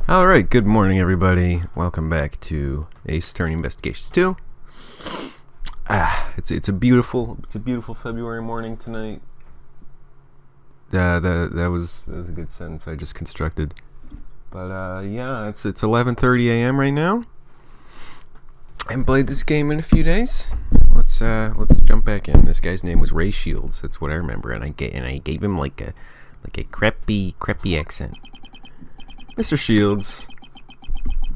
Alright, good morning everybody. Welcome back to Ace Attorney Investigations 2. It's a beautiful February morning tonight. That was a good sentence I just constructed. But yeah, it's 11:30 a.m. right now. I haven't played this game in a few days. Let's jump back in. This guy's name was Ray Shields. That's what I remember, and I gave him like a crappy accent. Mr. Shields,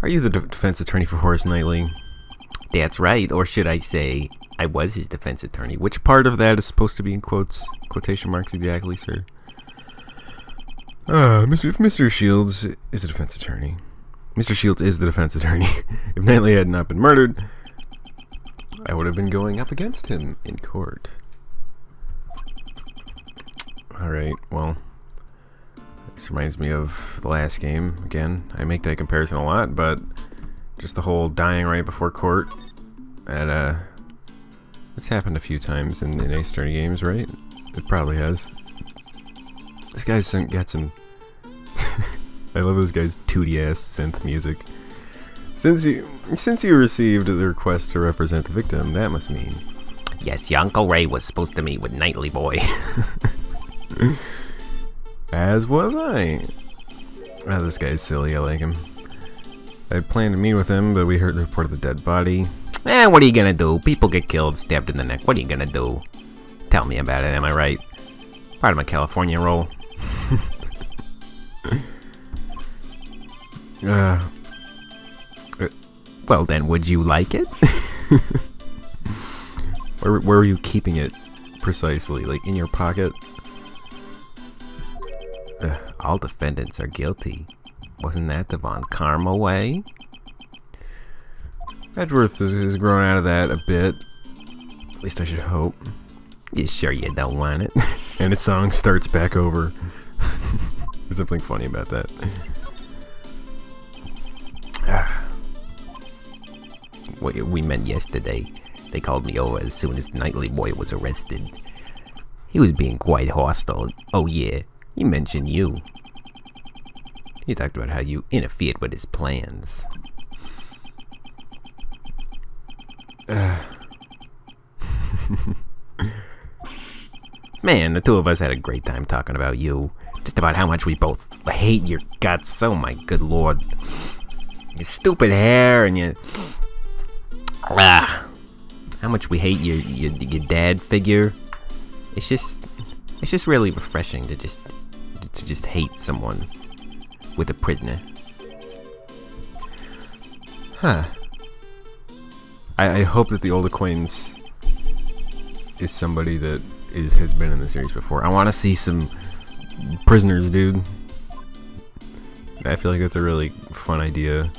are you the defense attorney for Horace Knightley? That's right, or should I say, I was his defense attorney. Which part of that is supposed to be in quotation marks exactly, sir? Mr. Shields is the defense attorney. Mr. Shields is the defense attorney. If Knightley had not been murdered, I would have been going up against him in court. Alright, well, this reminds me of the last game. Again, I make that comparison a lot, but just the whole dying right before court, it's happened a few times in Ace Attorney games, right? It probably has. This guy's got some I love this guy's tooty-ass synth music. Since you received the request to represent the victim, that must mean... Yes, your Uncle Ray was supposed to meet with Knightley Boy. As was I. Oh, this guy's silly, I like him. I planned to meet with him, but we heard the report of the dead body. What are you gonna do? People get killed, stabbed in the neck. What are you gonna do? Tell me about it, am I right? Part of my California roll. Well then, would you like it? Where were you keeping it precisely? Like in your pocket? All defendants are guilty. Wasn't that the Von Karma way? Edgeworth has grown out of that a bit. At least I should hope. You sure you don't want it? And the song starts back over. There's something funny about that. What we met yesterday. They called me over as soon as Knightley Boy was arrested. He was being quite hostile. Oh yeah, he mentioned you. He talked about how you interfered with his plans. Man, the two of us had a great time talking about you. Just about how much we both hate your guts. Oh my good lord. Your stupid hair and your... how much we hate your dad figure. It's just really refreshing to just hate someone with a prisoner. Huh. I hope that the old acquaintance is somebody that has been in the series before. I want to see some prisoners, dude. I feel like that's a really fun idea.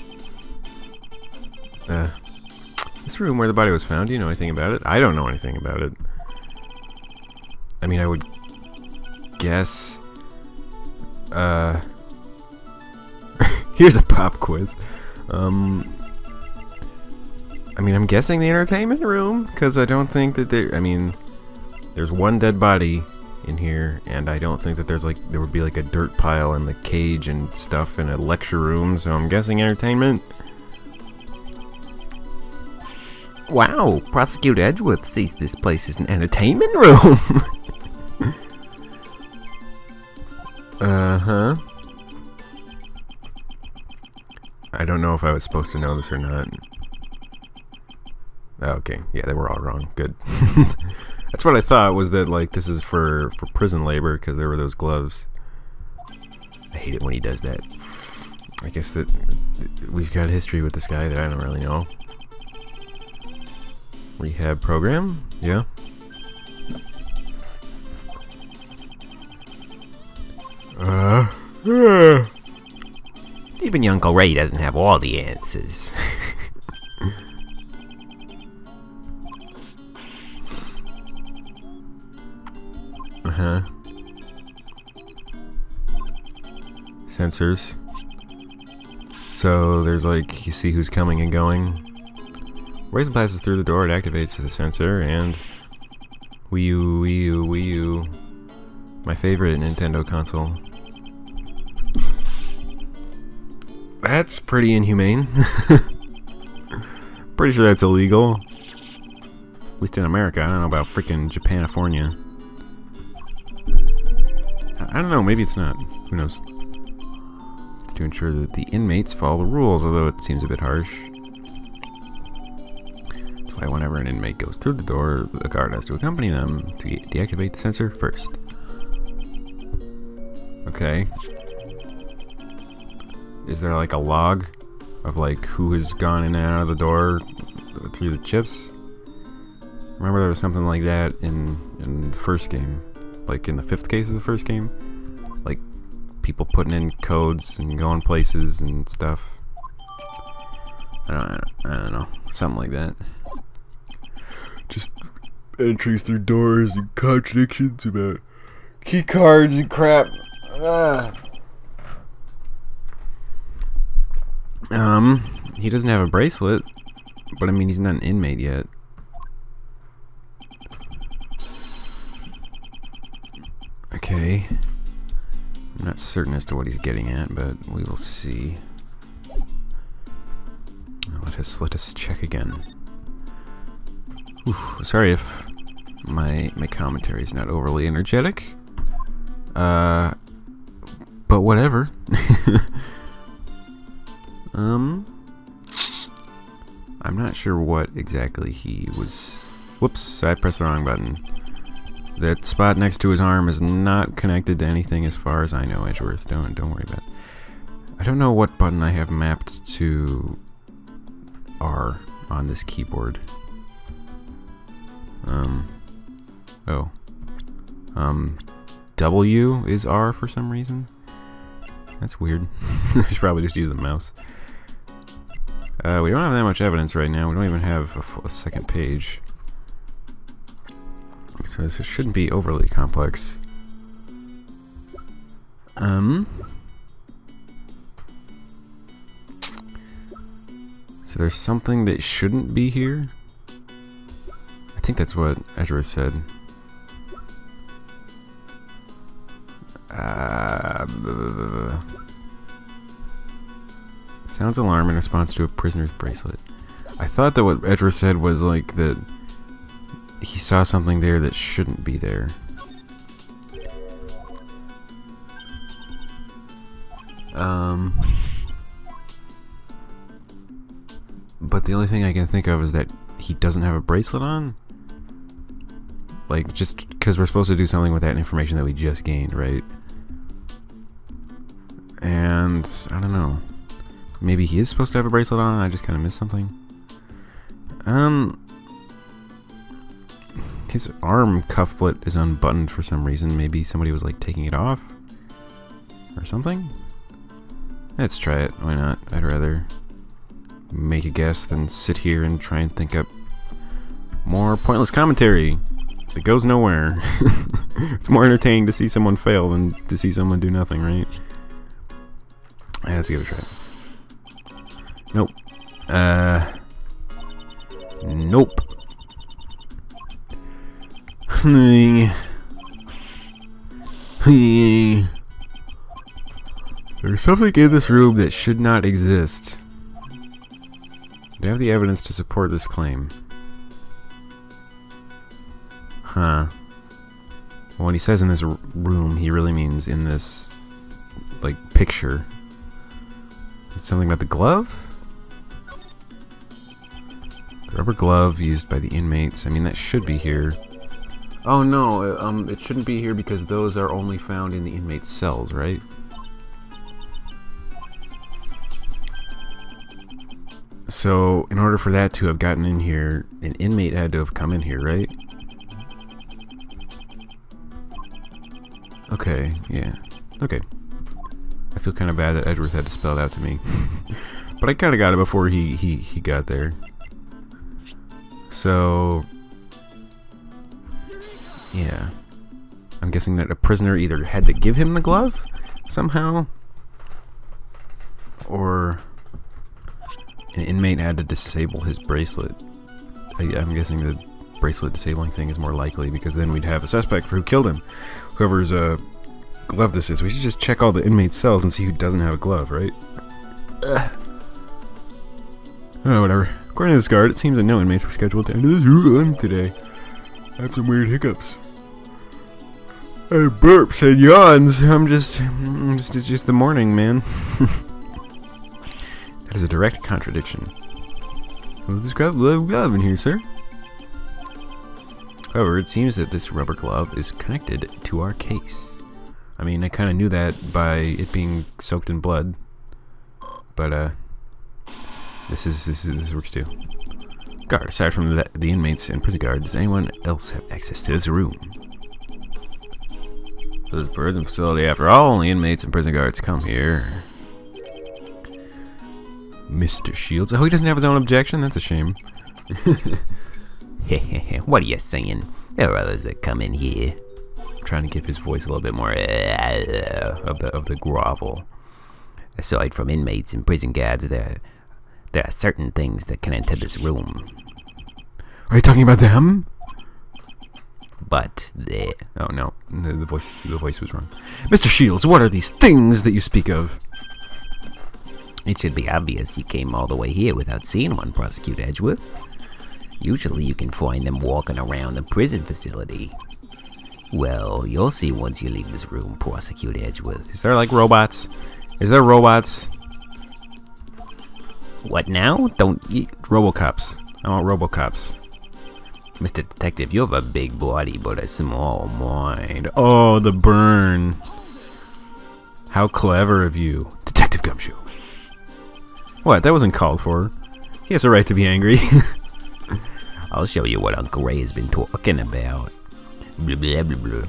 This room where the body was found, do you know anything about it? I don't know anything about it. I mean, I would guess... Here's a pop quiz. I mean, I'm guessing the entertainment room, because I don't think that there's one dead body in here, and I don't think that there would be like a dirt pile in the cage and stuff in a lecture room, so I'm guessing entertainment. Wow, Prosecutor Edgeworth sees this place as an entertainment room. Uh-huh. I don't know if I was supposed to know this or not. Okay, yeah, they were all wrong. Good. That's what I thought, was that, like, this is for prison labor, because there were those gloves. I hate it when he does that. I guess that we've got a history with this guy that I don't really know. Rehab program? Yeah. Even your Uncle Ray doesn't have all the answers. Uh-huh. Sensors. So there's like, you see who's coming and going. Raisin passes through the door, it activates the sensor, and Wii U, my favorite Nintendo console. That's pretty inhumane. Pretty sure that's illegal. At least in America. I don't know about freaking Japanifornia. I don't know, maybe it's not. Who knows? To ensure that the inmates follow the rules, although it seems a bit harsh. That's why whenever an inmate goes through the door, the guard has to accompany them to deactivate the sensor first. Okay. Is there like a log of like who has gone in and out of the door through the chips? Remember there was something like that in the first game. Like in the 5th case of the first game. Like people putting in codes and going places and stuff. I don't know. Something like that. Just entries through doors and contradictions about key cards and crap. He doesn't have a bracelet, but I mean he's not an inmate yet. Okay. I'm not certain as to what he's getting at, but we will see. Let us check again. Oof, sorry if my commentary is not overly energetic. But whatever. I'm not sure what exactly he was. Whoops, I pressed the wrong button. That spot next to his arm is not connected to anything as far as I know, Edgeworth. Don't worry about it. I don't know what button I have mapped to R on this keyboard. W is R for some reason. That's weird. I should probably just use the mouse. We don't have that much evidence right now. We don't even have a second page. So this shouldn't be overly complex. So there's something that shouldn't be here? I think that's what Edgeworth said. Sounds alarm in response to a prisoner's bracelet. I thought that what Edgeworth said was like that he saw something there that shouldn't be there. But the only thing I can think of is that he doesn't have a bracelet on. Like, just because we're supposed to do something with that information that we just gained, right? And I don't know. Maybe he is supposed to have a bracelet on. I just kind of missed something. His arm cufflet is unbuttoned for some reason. Maybe somebody was like taking it off or something. Let's try it. Why not? I'd rather make a guess than sit here and try and think up more pointless commentary that goes nowhere. It's more entertaining to see someone fail than to see someone do nothing, right? Let's give it a try. Nope. Nope. There's something in this room that should not exist. Do you have the evidence to support this claim? Huh. Well, when he says in this room, he really means in this, like, picture. It's something about the glove? The rubber glove used by the inmates. I mean, that should be here. Oh no, it shouldn't be here because those are only found in the inmates' cells, right? So, in order for that to have gotten in here, an inmate had to have come in here, right? Okay, yeah. Okay. I feel kind of bad that Edgeworth had to spell it out to me. But I kind of got it before he got there. So, yeah. I'm guessing that a prisoner either had to give him the glove somehow, or an inmate had to disable his bracelet. I'm guessing the bracelet disabling thing is more likely, because then we'd have a suspect for who killed him. Whoever's glove this is. We should just check all the inmates' cells and see who doesn't have a glove, right? Oh, whatever. According to this guard, it seems that no inmates were scheduled to enter this room today. I have some weird hiccups. Burps and yawns. It's just the morning, man. That is a direct contradiction. Well, this glove in here, sir. However, it seems that this rubber glove is connected to our case. I mean, I kind of knew that by it being soaked in blood, but this works too. Guard, aside from the inmates and prison guards, does anyone else have access to this room? This is a prison facility after all. Only inmates and prison guards come here. Mr. Shields. Oh, he doesn't have his own objection? That's a shame. What are you saying? There are others that come in here. I'm trying to give his voice a little bit more of the grovel. Aside from inmates and prison guards, there are certain things that can enter this room. Are you talking about them? But there. Oh no, the voice was wrong. Mr. Shields, what are these things that you speak of? It should be obvious you came all the way here without seeing one, Prosecutor Edgeworth. Usually you can find them walking around the prison facility. Well, you'll see once you leave this room, Prosecutor Edgeworth. Is there like robots? Is there robots? What now? Don't you... Robocops. I want Robocops. Mr. Detective, you have a big body but a small mind. Oh, the burn. How clever of you. Detective Gumshoe. What? That wasn't called for. He has a right to be angry. I'll show you what Uncle Ray has been talking about. Blah, blah, blah, blah.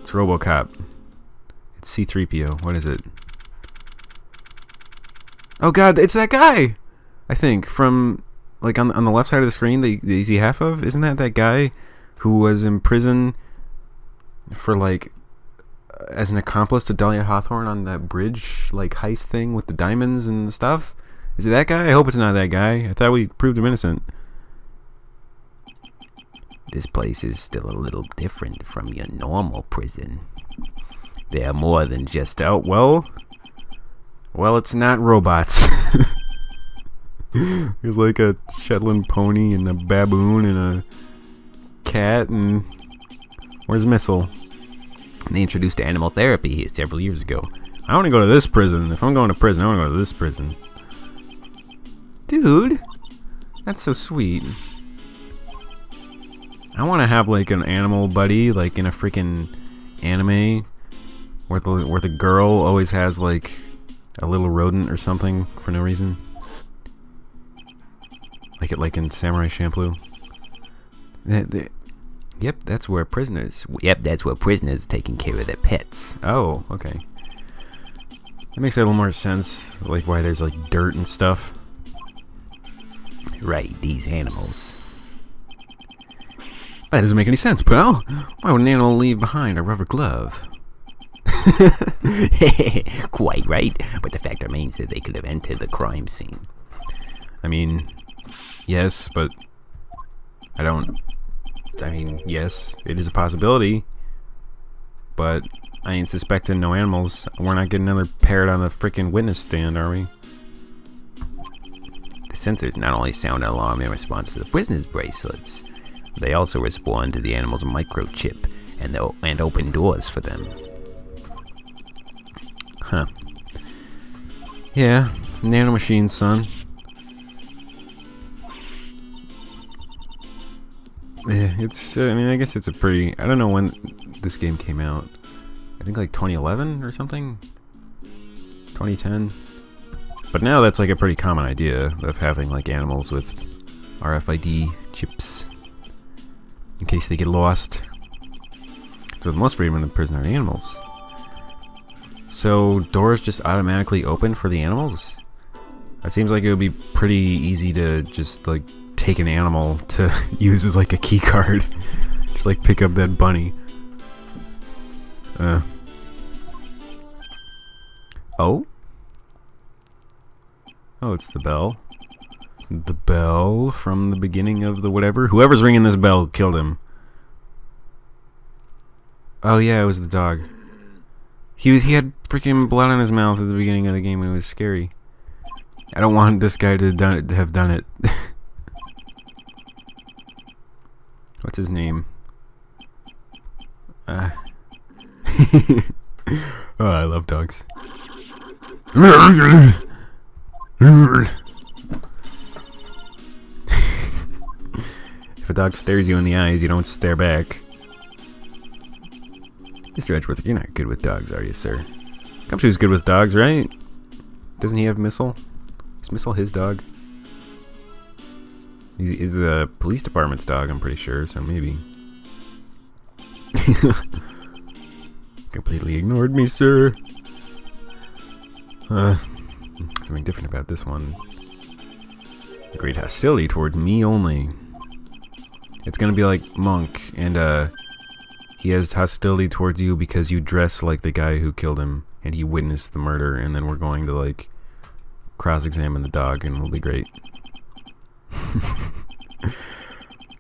It's Robocop. It's C-3PO. What is it? Oh god, it's that guy! I think, from, like, on the left side of the screen that you see half of? Isn't that guy who was in prison for, like, as an accomplice to Dahlia Hawthorne on that bridge, like, heist thing with the diamonds and stuff? Is it that guy? I hope it's not that guy. I thought we proved him innocent. This place is still a little different from your normal prison. There are more than just... Oh, well, it's not robots. There's like a Shetland pony and a baboon and a cat and... Where's Missile? They introduced animal therapy here several years ago. I want to go to this prison. If I'm going to prison, I want to go to this prison. Dude, that's so sweet. I want to have like an animal buddy, like in a freaking anime, where the girl always has like a little rodent or something for no reason. Like in Samurai Champloo. Yep, that's where prisoners. Yep, that's where prisoners taking care of their pets. Oh, okay. That makes a little more sense. Like why there's like dirt and stuff. Right, these animals. That doesn't make any sense, pal. Why would an animal leave behind a rubber glove? Quite right, but the fact remains that they could have entered the crime scene. I mean, yes, but yes, it is a possibility, but I ain't suspecting no animals. We're not getting another parrot on the freaking witness stand, are we? The sensors not only sound an alarm in response to the prisoner's bracelets, they also respond to the animal's microchip and open doors for them. Huh. Yeah, nanomachines, son. Yeah, it's, I mean, I guess it's a pretty, I don't know when this game came out. I think like 2011 or something? 2010? But now that's like a pretty common idea of having like animals with RFID chips in case they get lost. So the most freedom in the prison are the animals. So doors just automatically open for the animals? That seems like it would be pretty easy to just like take an animal to use as like a key card. Just like pick up that bunny. Oh? Oh, it's the bell. The bell from the beginning of the whatever. Whoever's ringing this bell killed him. Oh yeah, it was the dog. He had freaking blood on his mouth at the beginning of the game and it was scary. I don't want this guy to have done it. What's his name? Oh, I love dogs. If a dog stares you in the eyes, you don't stare back. Mr. Edgeworth, you're not good with dogs, are you, sir? Gumshoe's good with dogs, right? Doesn't he have Missile? Is Missile his dog? He's the police department's dog, I'm pretty sure, so maybe. Completely ignored me, sir. Something different about this one. Great hostility towards me only. It's gonna be like Monk, and he has hostility towards you because you dress like the guy who killed him, and he witnessed the murder, and then we're going to like cross-examine the dog, and it'll be great.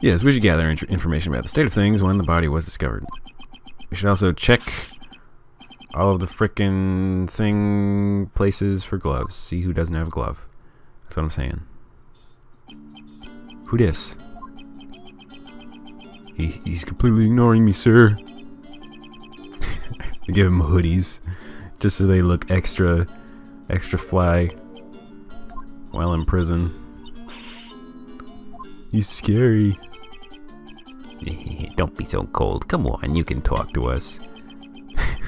Yes, we should gather information about the state of things when the body was discovered. We should also check all of the frickin' places for gloves. See who doesn't have a glove. That's what I'm saying. Who dis? He's completely ignoring me, sir. I give him hoodies just so they look extra fly while in prison. He's scary. Don't be so cold. Come on, you can talk to us.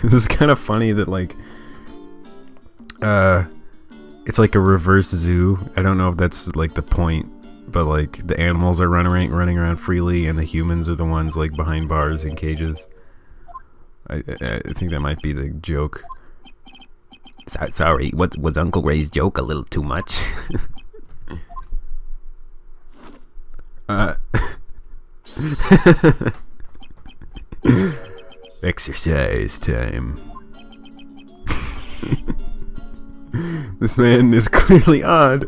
This is kind of funny that like it's like a reverse zoo. I don't know if that's like the point, but like the animals are running around freely and the humans are the ones like behind bars and cages. I think that might be the joke. Sorry, was Uncle Ray's joke a little too much? Exercise time. This man is clearly odd.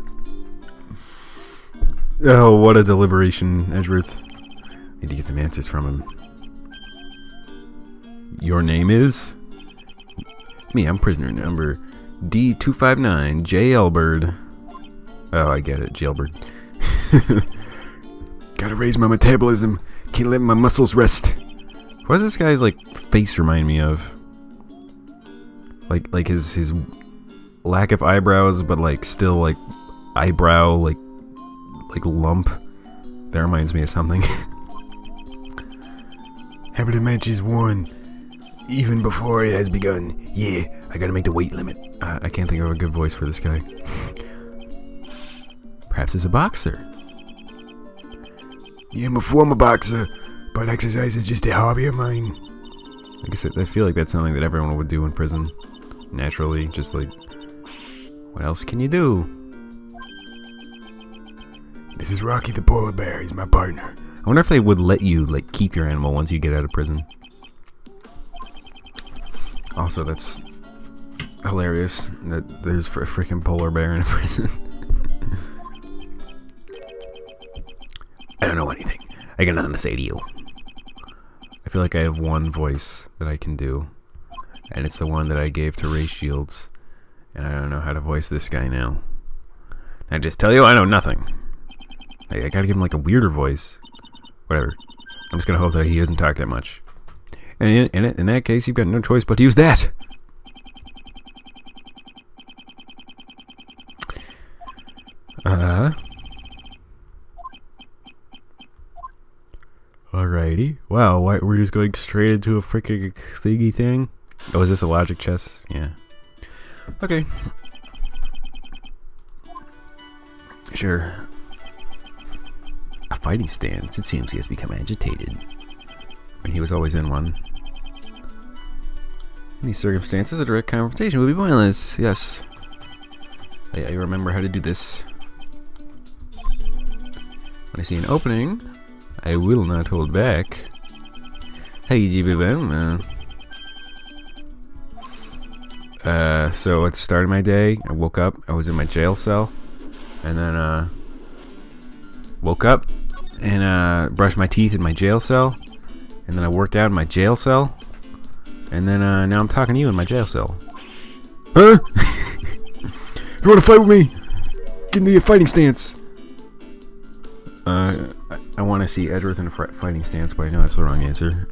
Oh, what a deliberation, Edgeworth. Need to get some answers from him. Your name is? Me, I'm prisoner number D259, Jailbird. Oh, I get it, Jailbird. Gotta raise my metabolism. Can't let my muscles rest. What does this guy's like face remind me of? Like his lack of eyebrows, but like still like eyebrow like lump. That reminds me of something. Habit of match is 1. Even before it has begun. Yeah, I gotta make the weight limit. I can't think of a good voice for this guy. Perhaps he's a boxer. Yeah, I'm a former boxer, but exercise is just a hobby of mine. Like I said, I feel like that's something that everyone would do in prison. Naturally, just like, what else can you do? This is Rocky the polar bear. He's my partner. I wonder if they would let you like keep your animal once you get out of prison. Also, that's hilarious that there's a freaking polar bear in a prison. I don't know anything. I got nothing to say to you. I feel like I have one voice that I can do, and it's the one that I gave to Ray Shields, and I don't know how to voice this guy now. I just tell you, I know nothing. I gotta give him like a weirder voice. Whatever. I'm just gonna hope that he doesn't talk that much. And in that case, you've got no choice but to use that. Alrighty. Wow, we're just going straight into a freaking thingy thing? Oh, is this a logic chess? Yeah. Okay. Sure. A fighting stance. It seems he has become agitated. When he was always in one. In these circumstances, a direct confrontation would be pointless. Yes. I remember how to do this. When I see an opening, I will not hold back. Hey, GBM. So at the start of my day, I woke up. I was in my jail cell. And then, woke up and brushed my teeth in my jail cell. And then I worked out in my jail cell. And then now I'm talking to you in my jail cell. Huh? You want to fight with me? Get into your fighting stance. I want to see Edgeworth in a fighting stance, but I know that's the wrong answer.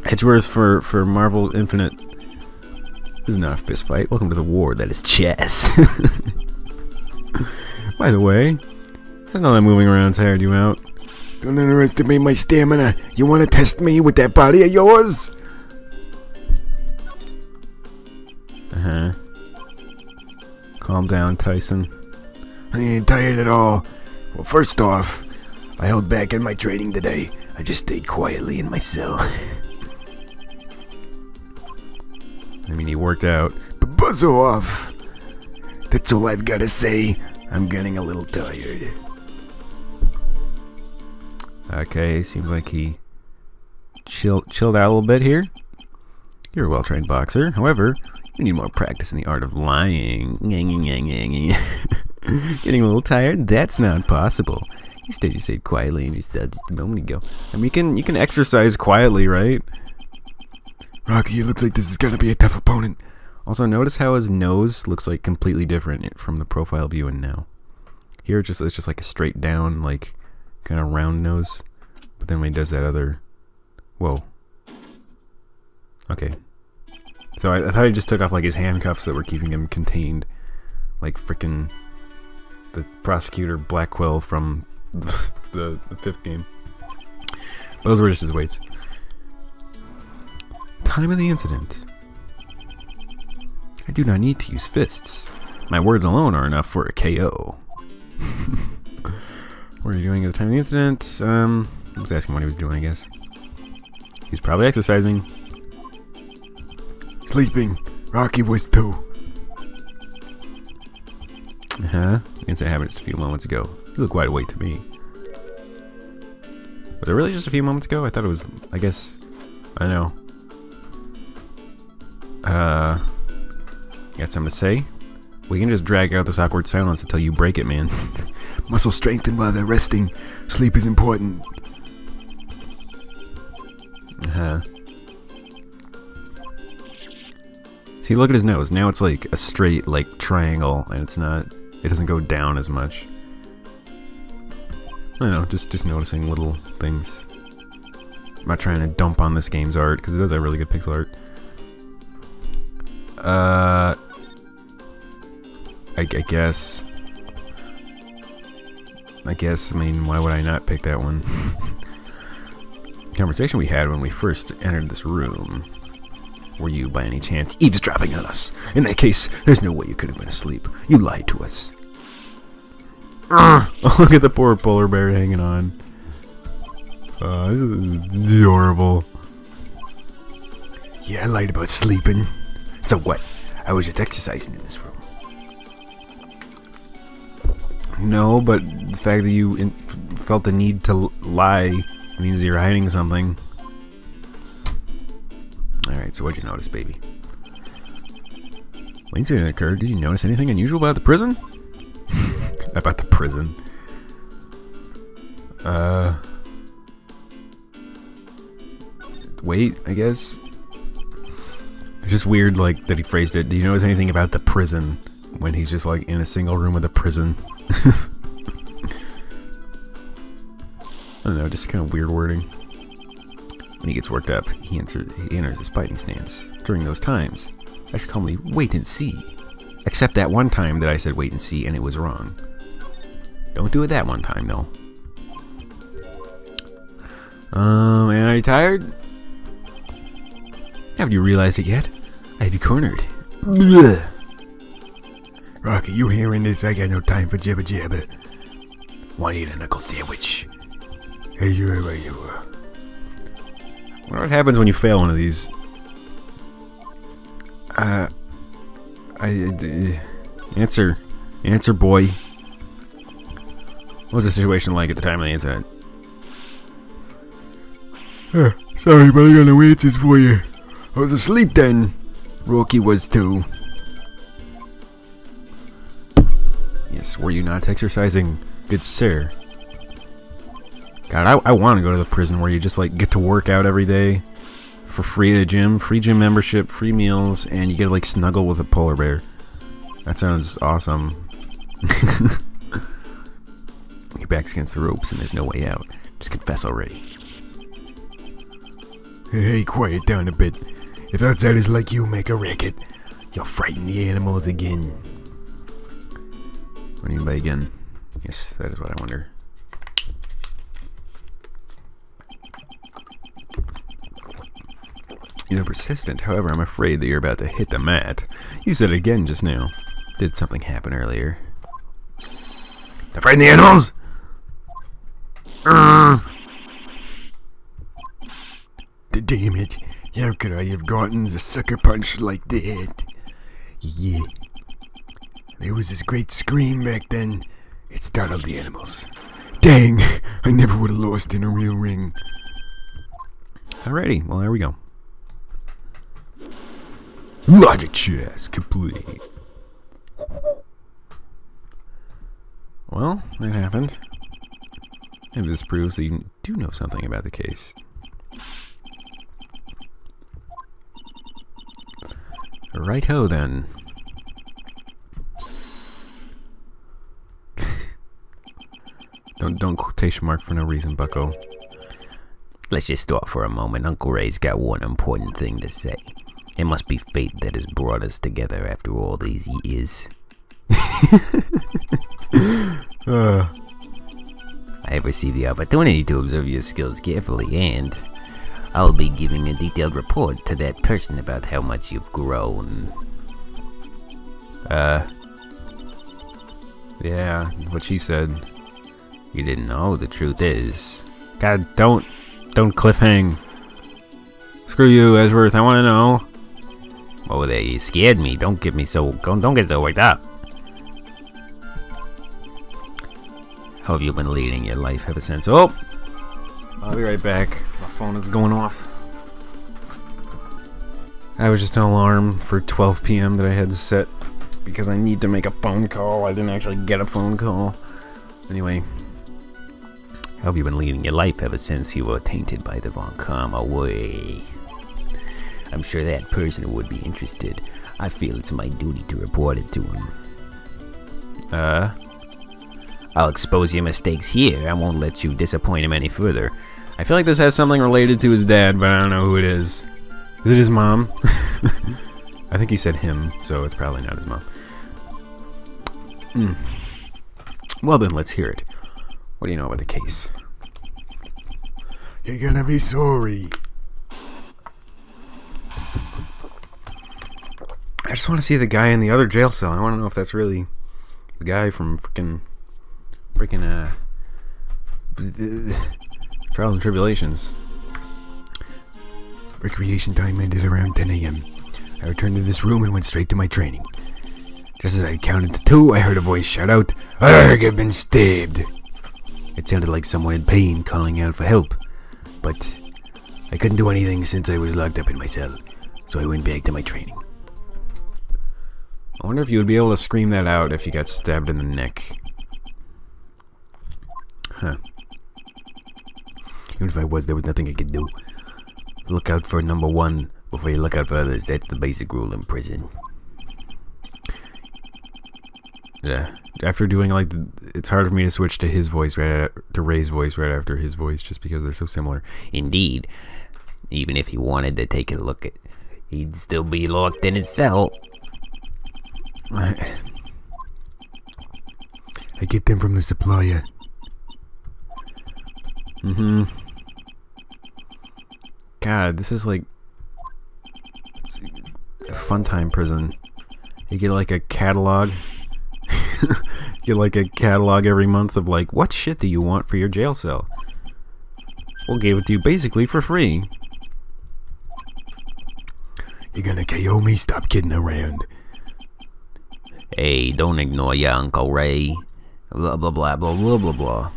Edgeworth for Marvel Infinite. This is not a fist fight. Welcome to the war that is chess. By the way, has all that moving around tired you out? Don't underestimate my stamina. You want to test me with that body of yours? Uh-huh. Calm down, Tyson. I ain't tired at all. Well, first off, I held back on my training today. I just stayed quietly in my cell. I mean, he worked out. But buzz off. That's all I've got to say. I'm getting a little tired. Okay, seems like he chilled out a little bit here. You're a well-trained boxer. However, you need more practice in the art of lying. Getting a little tired? That's not possible. You stayed quietly and you said just a moment ago. I mean, you can exercise quietly, right? Rocky, it looks like this is gonna be a tough opponent. Also, notice how his nose looks like completely different from the profile view and now. Here, it's just like a straight down, like kind of round nose. But then when he does that other, whoa. Okay. So I thought he just took off like his handcuffs that were keeping him contained, like frickin' the prosecutor Blackwell from the fifth game. But those were just his weights. Time of the incident. I do not need to use fists. My words alone are enough for a KO. What are you doing at the time of the incident? I was asking what he was doing, I guess. He was probably exercising. Sleeping. Rocky was too. Uh-huh. The incident happened just a few moments ago. You look wide awake to me. Was it really just a few moments ago? I thought it was, I guess, I don't know. You got something to say? We can just drag out this awkward silence until you break it, man. Muscle strengthen while they're resting. Sleep is important. Uh-huh. See, look at his nose. Now it's like a straight, like, triangle, and it doesn't go down as much. I don't know, just noticing little things. I'm not trying to dump on this game's art, because it does have really good pixel art. I guess. I mean, why would I not pick that one? Conversation we had when we first entered this room. Were you, by any chance, eavesdropping on us? In that case, there's no way you could have been asleep. You lied to us. Oh, look at the poor polar bear hanging on. This is adorable. Yeah, I lied about sleeping. So what? I was just exercising in this room. No, but the fact that you felt the need to lie means you're hiding something. Alright, so what'd you notice, baby? When incident occurred, did you notice anything unusual about the prison? About the prison. Wait, I guess. It's just weird, like, that he phrased it. Do you notice anything about the prison when he's just, like, in a single room with a prison? I don't know, just kind of weird wording. When he gets worked up, he enters his fighting stance. During those times, I should calmly wait and see. Except that one time that I said wait and see and it was wrong. Don't do it that one time, though. And are you tired? Haven't you realized it yet? I have you cornered. Blech. Rocky, you hearing this? I got no time for jibber jabber. Want to eat a knuckle sandwich? Hey, you are right, you are. I wonder what happens when you fail one of these. Answer, boy. What was the situation like at the time of the incident? Sorry, but I got no answers for you. I was asleep then. Rocky was too. Yes, were you not exercising, good sir? God, I want to go to the prison where you just like get to work out every day. for free at a gym, free gym membership, free meals, and you get to like snuggle with a polar bear. That sounds awesome. Your back's against the ropes and there's no way out. Just confess already. Hey, quiet down a bit. If outsiders like you make a racket, you'll frighten the animals again. What do you mean by again? Yes, that is what I wonder. You're persistent, however, I'm afraid that you're about to hit the mat. You said it again just now. Did something happen earlier? To frighten the animals? Damn it. How could I have gotten a sucker punch like that? Yeah. There was this great scream back then. It startled the animals. Dang! I never would have lost in a real ring. Alrighty, well, there we go. Logic chess complete. Well, that happened. Maybe this proves that you do know something about the case. Right-ho, then. Don't quotation mark for no reason, bucko. Let's just stop for a moment. Uncle Ray's got one important thing to say. It must be fate that has brought us together after all these years. I ever see the opportunity to observe your skills carefully, and I'll be giving a detailed report to that person about how much you've grown. Yeah, what she said. You didn't know. The truth is, God, don't cliffhang. Screw you, Edgeworth. I want to know. oh, there, you scared me. Don't get so worked up. How have you been leading your life? Have a sense. Oh, I'll be right back. My phone is going off. That was just an alarm for 12 p.m. that I had to set because I need to make a phone call. I didn't actually get a phone call. Anyway. How have you been leading your life ever since you were tainted by the Von Karma way? I'm sure that person would be interested. I feel it's my duty to report it to him. I'll expose your mistakes here. I won't let you disappoint him any further. I feel like this has something related to his dad, but I don't know who it is. Is it his mom? I think he said him, so it's probably not his mom. Well then, let's hear it. What do you know about the case? You're gonna be sorry. I just want to see the guy in the other jail cell. I want to know if that's really the guy from freaking Trials and Tribulations. Recreation time ended around 10 a.m. I returned to this room and went straight to my training. Just as I counted to 2, I heard a voice shout out, "Arg, I've been stabbed." It sounded like someone in pain calling out for help, but I couldn't do anything since I was locked up in my cell, so I went back to my training. I wonder if you would be able to scream that out if you got stabbed in the neck. Huh. Even if I was, there was nothing I could do. Look out for number 1 before you look out for others. That's the basic rule in prison. Yeah. After doing like, it's hard for me to switch to his voice to Ray's voice right after his voice, just because they're so similar. Indeed. Even if he wanted to take a look at, he'd still be locked in his cell. I get them from the supplier. God, this is like a fun time prison. You get like a catalog. You get like a catalog every month of like, what shit do you want for your jail cell? We'll give it to you basically for free. You're gonna KO me? Stop kidding around. Hey, don't ignore your Uncle Ray. Blah, blah, blah, blah, blah, blah, blah.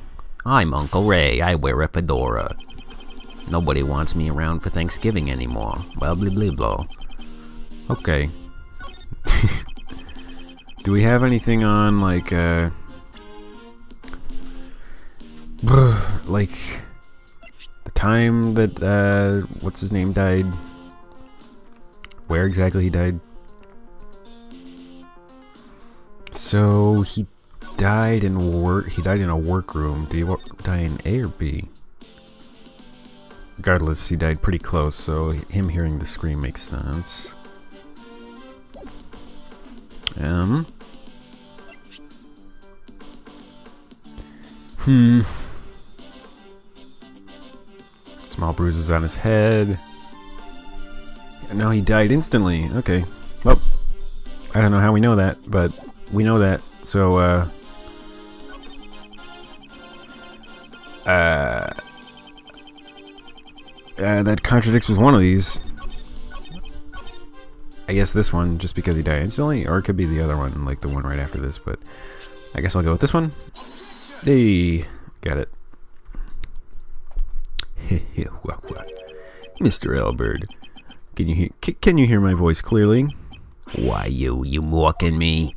I'm Uncle Ray. I wear a fedora. Nobody wants me around for Thanksgiving anymore. Blah, blah, blah, blah. Okay. Do we have anything on, like, like, the time that, what's his name died? where exactly he died. So he died in work. He died in a workroom. Did he die in A or B? Regardless, he died pretty close, so him hearing the scream makes sense. Small bruises on his head. No, he died instantly. Okay. Well, I don't know how we know that, but we know that. So, that contradicts with one of these. I guess this one, just because he died instantly, or it could be the other one, like the one right after this, but I guess I'll go with this one. Hey, got it. Mr. Albert, can you hear my voice clearly? Why, you mocking me?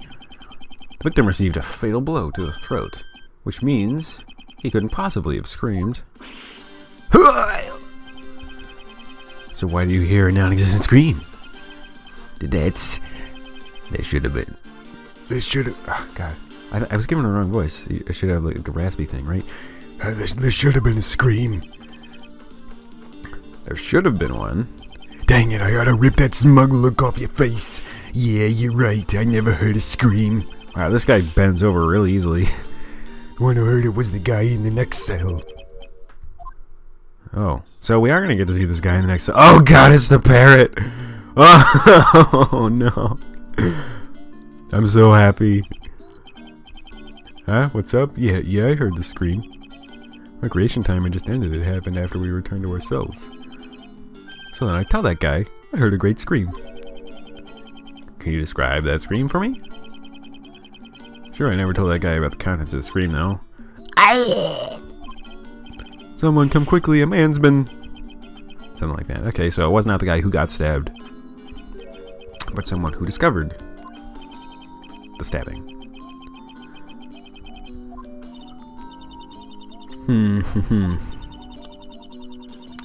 The victim received a fatal blow to the throat, which means he couldn't possibly have screamed. So why do you hear a non-existent scream? There should have been. Oh, God. I was given the wrong voice. I should have like the raspy thing, right? There should have been a scream. There should have been one. Dang it, I ought to rip that smug look off your face. Yeah, you're right, I never heard a scream. Wow, this guy bends over really easily. The one who heard it was the guy in the next cell. Oh, so we are going to get to see this guy in the next... Oh, God, it's the parrot! Oh, no. I'm so happy. Huh? What's up? Yeah, I heard the scream. Recreation time had just ended. It happened after we returned to our cells. So then I tell that guy, I heard a great scream. Can you describe that scream for me? Sure, I never told that guy about the contents of the scream, though. Someone come quickly, a man's been... Something like that. Okay, so it was not the guy who got stabbed, but someone who discovered the stabbing.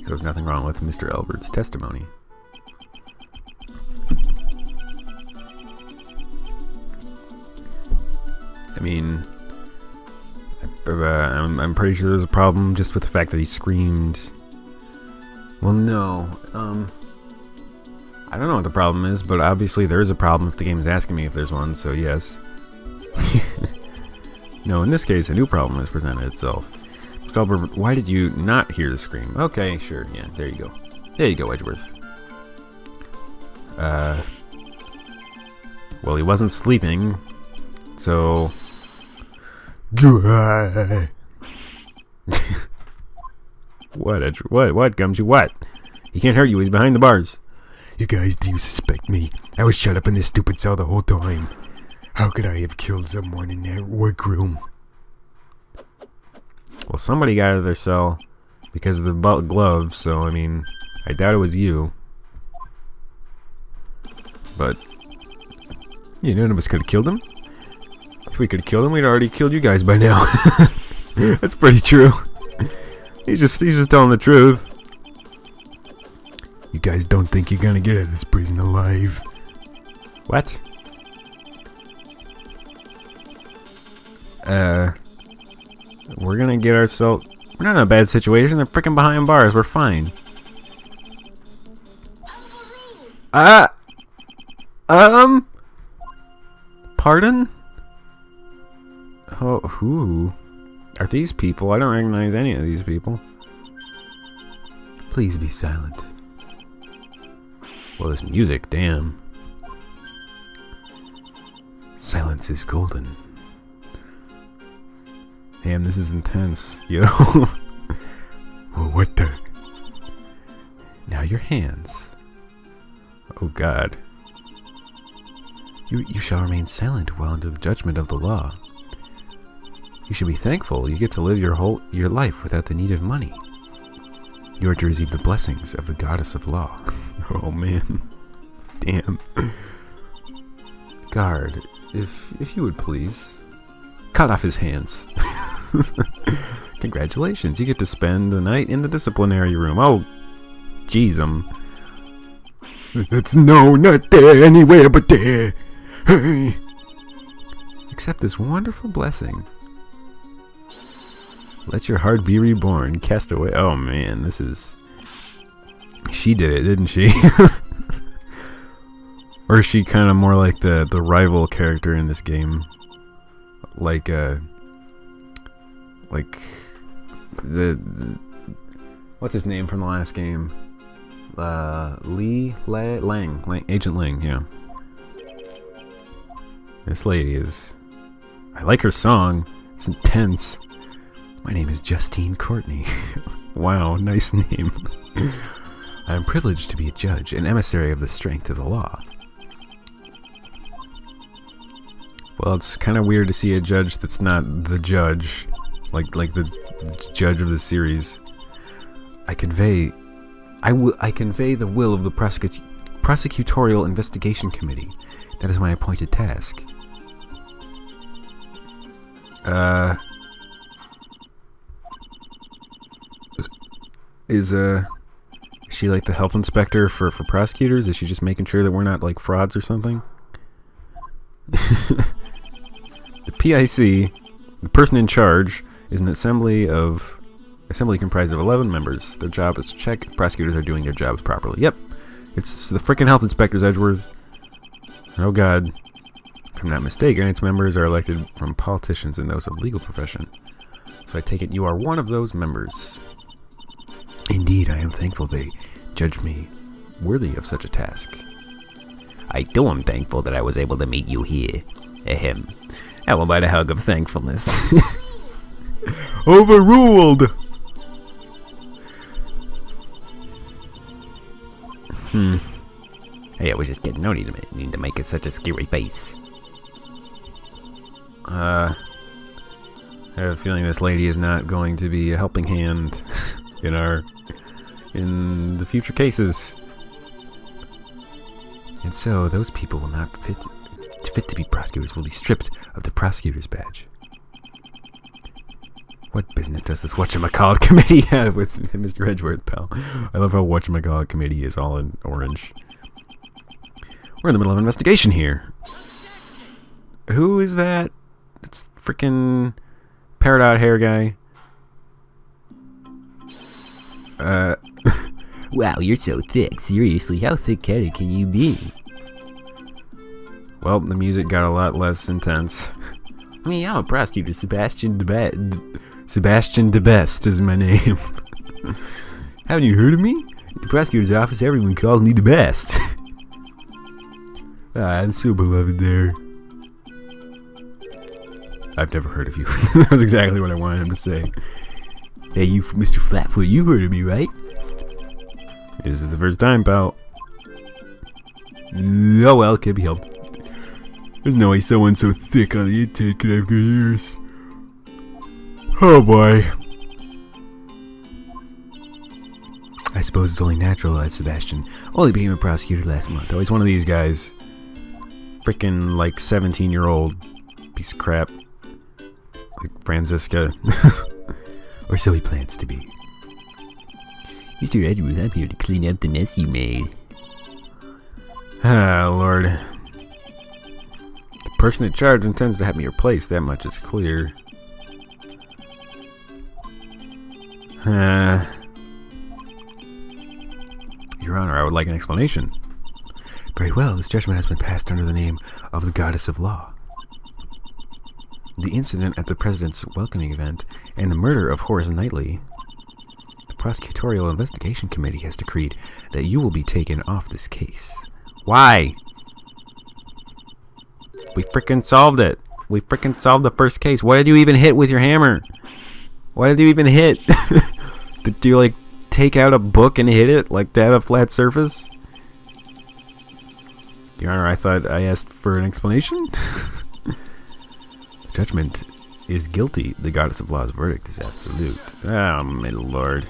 There was nothing wrong with Mr. Albert's testimony. I mean, I'm pretty sure there's a problem just with the fact that he screamed. Well, no. I don't know what the problem is, but obviously there is a problem if the game is asking me if there's one, so yes. No, in this case, a new problem has presented itself. Mr. Albert, why did you not hear the scream? Okay, sure, yeah, there you go. There you go, Edgeworth. Well, he wasn't sleeping, so... What, what, Gumshoe, what? He can't hurt you, he's behind the bars. You guys do suspect me. I was shut up in this stupid cell the whole time. How could I have killed someone in that workroom? Well, somebody got out of their cell because of the glove, so, I mean, I doubt it was you. But, yeah, none of us could have killed him. If we could have killed him, we'd already killed you guys by now. That's pretty true. He's just telling the truth. You guys don't think you're gonna get out of this prison alive? What? We're gonna get ourselves... We're not in a bad situation. They're freaking behind bars. We're fine. Pardon? Oh, who are these people? I don't recognize any of these people. Please be silent. Well, this music, damn. Silence is golden. Damn, this is intense, yo. Well, what the? Now your hands. Oh, God. You shall remain silent well unto the judgment of the law. You should be thankful you get to live your life without the need of money. You are to receive the blessings of the goddess of law. Oh, man. Damn. Guard, if you would please, cut off his hands. Congratulations, you get to spend the night in the disciplinary room. Oh, jeez, That's no, not there, anywhere but there. Accept this wonderful blessing. Let your heart be reborn. Cast away. Oh man, this is... She did it, didn't she? Or is she kind of more like the rival character in this game? Like the what's his name from the last game? Lang, Agent Lang, yeah. This lady is... I like her song. It's intense. My name is Justine Courtney. Wow, nice name. I am privileged to be a judge, an emissary of the strength of the law. Well, it's kind of weird to see a judge that's not the judge, like the judge of the series. I convey the will of the prosecutorial investigation committee. That is my appointed task. Is she like the health inspector for prosecutors? Is she just making sure that we're not like frauds or something? The PIC, the person in charge, is an assembly comprised of 11 members. Their job is to check if prosecutors are doing their jobs properly. Yep, it's the frickin' health inspectors, Edgeworth. Oh god. If I'm not mistaken, its members are elected from politicians and those of legal profession. So I take it you are one of those members. Indeed, I am thankful they judge me worthy of such a task. I too am thankful that I was able to meet you here. Ahem. How about a hug of thankfulness? Overruled! Hey, I was just kidding. No need to make it such a scary face. I have a feeling this lady is not going to be a helping hand in the future cases. And so those people will not fit to be prosecutors, will be stripped of the prosecutor's badge. What business does this whatchamacallit committee have with Mr. Edgeworth, pal? I love how whatchamacallit committee is all in orange. We're in the middle of an investigation here. Who is that? It's freaking parrot-out hair guy. Wow, you're so thick. Seriously, how thick-headed can you be? Well, the music got a lot less intense. I mean, I'm a prosecutor. Sebastian DeBest is my name. Haven't you heard of me? At the prosecutor's office, everyone calls me the best. I'm so beloved there. I've never heard of you. That was exactly what I wanted him to say. Hey, you, Mr. Flatfoot, you heard of me, right? This is the first time, pal. Oh well, it can't be helped. There's no way someone so thick on the intake could have good ears. Oh boy. I suppose it's only natural that Sebastian only became a prosecutor last month. Always one of these guys. Frickin' like 17-year-old piece of crap. Like Franziska. Or so he plans to be. Mr. Edgeworth, I'm here to clean up the mess you made. Ah, Lord. The person in charge intends to have me replaced, that much is clear. Your Honor, I would like an explanation. Very well, this judgment has been passed under the name of the Goddess of Law. The incident at the President's welcoming event and the murder of Horace Knightley, the Prosecutorial Investigation Committee has decreed that you will be taken off this case. Why? We frickin' solved it. We frickin' solved the first case. What did you even hit with your hammer? What did you even hit? Did you, like, take out a book and hit it? Like, to have a flat surface? Your Honor, I thought I asked for an explanation? The judgment is guilty. The Goddess of Law's verdict is absolute. Oh, my lord.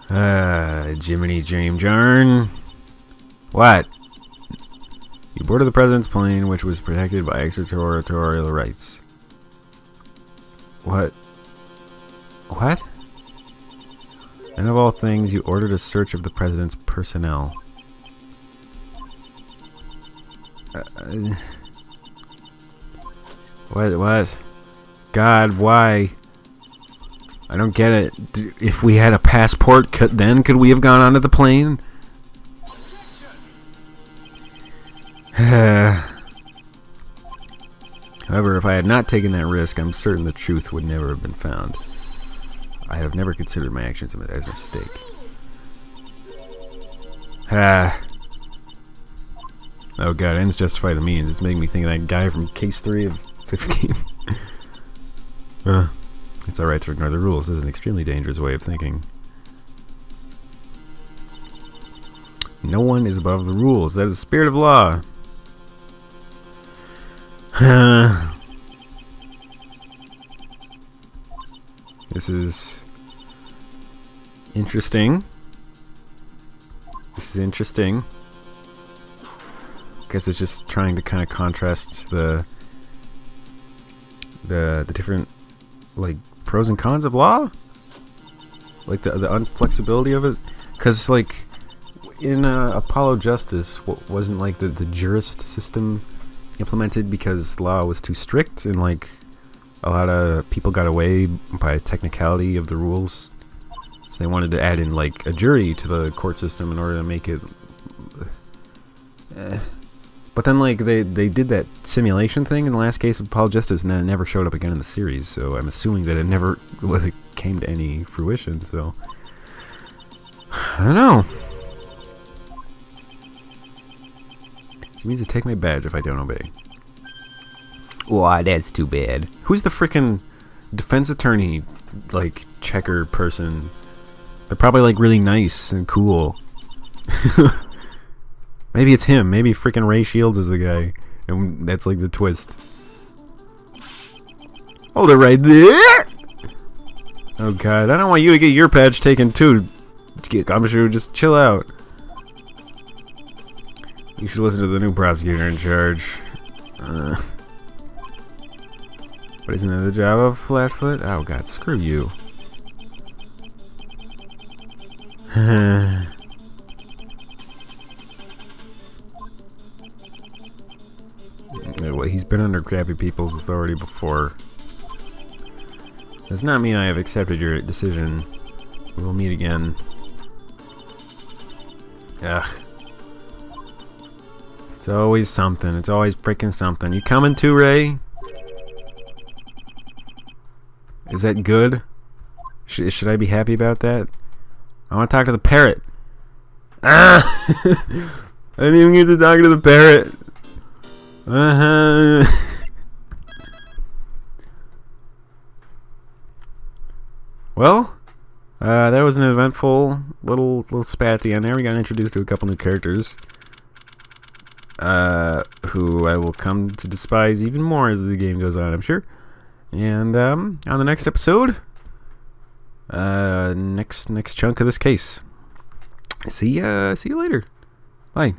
Jiminy Dream Jarn. What? You boarded the President's plane, which was protected by extraterritorial rights. What? What? And of all things, you ordered a search of the president's personnel. What? God, why? I don't get it. If we had a passport, could we have gone onto the plane? However, if I had not taken that risk, I'm certain the truth would never have been found. I have never considered my actions as a mistake. Oh god, ends justify the means. It's making me think of that guy from case 3 of 15. It's alright to ignore the rules. This is an extremely dangerous way of thinking. No one is above the rules. That is the spirit of law. This is interesting. This is interesting. I guess it's just trying to kind of contrast the different like pros and cons of law, like the unflexibility of it. Because like in Apollo Justice, wasn't like the jurist system implemented because law was too strict, and like a lot of people got away by technicality of the rules, so they wanted to add in like a jury to the court system in order to make it but then like they did that simulation thing in the last case of Apollo Justice, and then it never showed up again in the series, so I'm assuming that it never came to any fruition. So I don't know. She means to take my badge if I don't obey. Why, that's too bad. Who's the frickin' defense attorney, like, checker person? They're probably, like, really nice and cool. Maybe it's him. Maybe frickin' Ray Shields is the guy. And that's, like, the twist. Hold it right there! Oh, God. I don't want you to get your badge taken, too. I'm sure just chill out. You should listen to the new prosecutor in charge. But isn't that the job of Flatfoot? Oh god, screw you. Well, he's been under crappy people's authority before. Does not mean I have accepted your decision. We will meet again. Ugh. It's always something. It's always freaking something. You coming too, Ray? Is that good? Should I be happy about that? I want to talk to the parrot. Ah! I didn't even get to talk to the parrot. Well, that was an eventful little spat at the end there. We got introduced to a couple new characters. Who I will come to despise even more as the game goes on, I'm sure. And on the next episode, next chunk of this case. See you later. Bye.